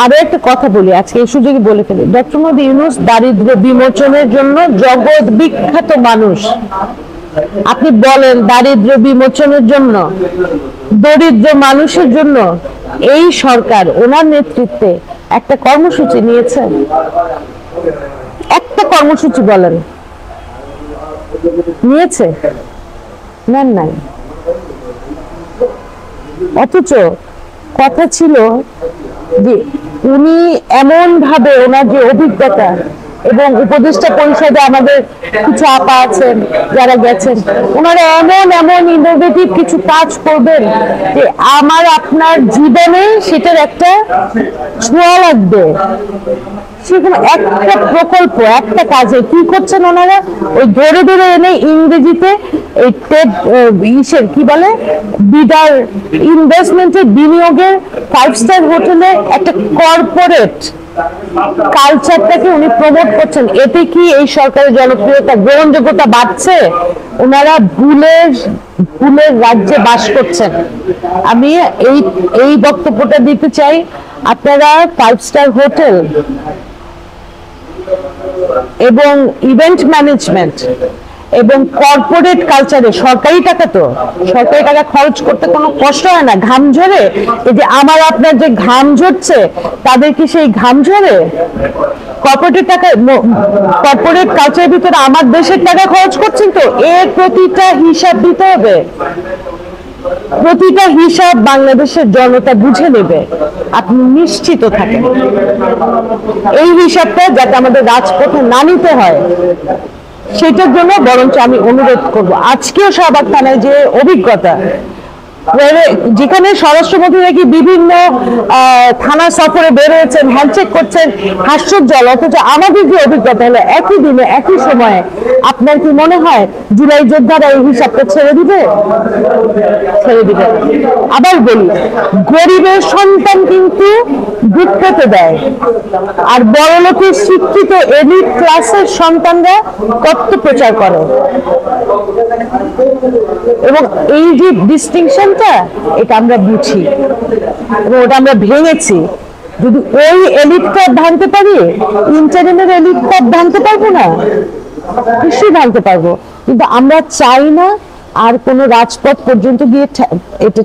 আরো একটা কথা বলি, আজকে এই সুযোগে বলে ফেলি, ডক্টর মোহাম্মদ ইউনূস দারিদ্র বিমোচনের জন্য জগৎ বিখ্যাত মানুষ। আপনি বলেন দারিদ্র বিমোচনের জন্য, দরিদ্র মানুষের জন্য এই সরকার ওনার নেতৃত্বে একটা কর্মসূচি নিয়েছে? একটা কর্মসূচি বলেন নিয়েছে? নেন নাই। অথচ কথা ছিল যে উনি এমন ভাবে ওনার যে অভিজ্ঞতা, এবং উপদেষ্টা পরিষদে আমাদের কিছু আপা আছেন যারা গেছেন, ওনারা এমন এমন ইনোভেটিভ কিছু কাজ করবেন যে আমার আপনার জীবনে সেটার একটা ছোঁয়া লাগবে। সেখানে একটা প্রকল্প, একটা কাজে কি করছেন ওনারা, ওই ধরে ধরে এনে ইংরেজিতে এই ইসের কি বলে বিডার ইনভেস্টমেন্টের বিনিয়োগের 5 স্টার হোটেলে একটা কর্পোরেট কালচারটাকে উনি প্রমোট করছেন। এতে কি এই সরকারের জনপ্রিয়তা গ্রহণযোগ্যতা বাড়ছে? ওনারা ভুলের রাজ্যে বাস করছেন। আমি এই বক্তব্যটা দিতে চাই, আপনারা 5 স্টার হোটেল এবং ইভেন্ট ম্যানেজমেন্ট এবং কর্পোরেট কালচারে সরকারি টাকা খরচ করতে কোনো কষ্ট হয় না, ঘাম ঝরে। এই যে আমার আপনার যে ঘাম ঝরছে, তাদের কি সেই ঘাম ঝরে? কর্পোরেট কালচারের ভিতরে আমার দেশের টাকা খরচ করছেন, তো এর প্রতিটা হিসাব দিতে হবে। প্রতিটা হিসাব বাংলাদেশের জনতা বুঝে নেবে, আপনি নিশ্চিত থাকেন। এই হিসাবটা যাতে আমাদের রাজপথে না নিতে হয়, সেটার জন্য বরঞ্চ আমি অনুরোধ করব, আজকেও শাহবাগ থানায় যে অভিজ্ঞতা, যেখানে স্বরাষ্ট্রমন্ত্রী নাকি বিভিন্ন থানা সফরে বের হয়েছেন, হ্যান্ডশেক করছেন, হাস্যোজ্জ্বল, অথচ আমাদের যে অভিজ্ঞতা হলো একই দিনে একই সময়ে, আপনার কি মনে হয় জুলাই যোদ্ধারা এই হিসাবটা ছেড়ে দিবে? আবার বলি, গরিবের সন্তান কিন্তু দুধ খেতে দেয়, আর বড় লোকের শিক্ষিত এলিট ক্লাসের সন্তানরা তথ্য প্রচার করে। এবং এই যে ডিস্টিংশনটা, এটা আমরা বুঝি এবং ওটা আমরা ভেঙেছি। যদি ওই এলিট ক্লাব ভাঙতে পারি, ইন্টারনেটের এলিট ক্লাব ভাঙতে পারবো না? নিশ্চয়ই ভাঙতে পারবো। কিন্তু আমরা চাই না আর কোন রাজপথ পর্যন্ত গিয়ে এটা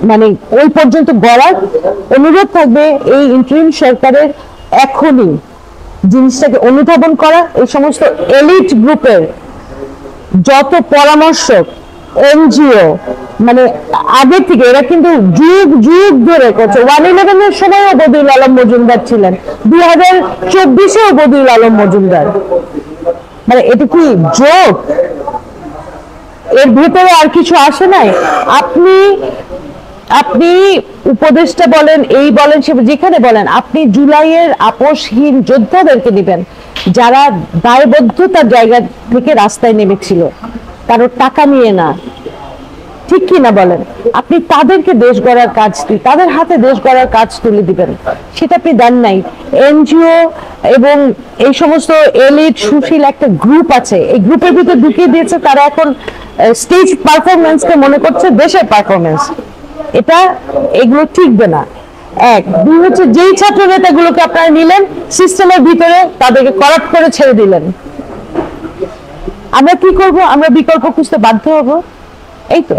মানে ওই পর্যন্ত গড়ার। অনুরোধ থাকবে এই ইন্টারিম সরকারের এখনই জিনিসটাকে অনুধাবন করা, এই সমস্ত এলিট গ্রুপের যত পরামর্শক, এনজিও, মানে আগে থেকে এরা কিন্তু যুগ যুগ ধরে করছে। 111 এর সময়ও বদিউল আলম মজুমদার ছিলেন, 2024-এও বদিউল আলম মজুমদার। মানে এটা কি যোগ? এর ভেতরে আর কিছু আসে নাই? আপনি উপদেষ্টা বলেন, এই বলেন, সে যেখানে বলেন, আপনি জুলাইয়ের আপোষহীন যোদ্ধাদেরকে দিবেন যারা দায়বদ্ধতার জায়গা থেকে রাস্তায় নেমেছিল, কারো টাকা নিয়ে না, ঠিক কি না বলেন? আপনি তাদেরকে দেশ গড়ার কাজ, তাদের হাতে দেশ গড়ার কাজ তুলে দিবেন, সেটা আপনি দেন নাই। এনজিও এবং এই সমস্ত এলিট সুশীল একটা গ্রুপ আছে, এই গ্রুপের ভিতরে ঢুকিয়ে দিয়েছে। তারা এখন স্টেজ পারফরমেন্সকে মনে করছে দেশের পারফরমেন্স। এগুলো ঠিকবে না। এক, দুই হচ্ছে যেই ছাত্র নেতাগুলোকে আপনারা নিলেন সিস্টেমের ভিতরে, তাদেরকে করাপ্ট করে ছেড়ে দিলেন। আমরা কি করব? আমরা বিকল্প খুঁজতে বাধ্য হব। এই তো।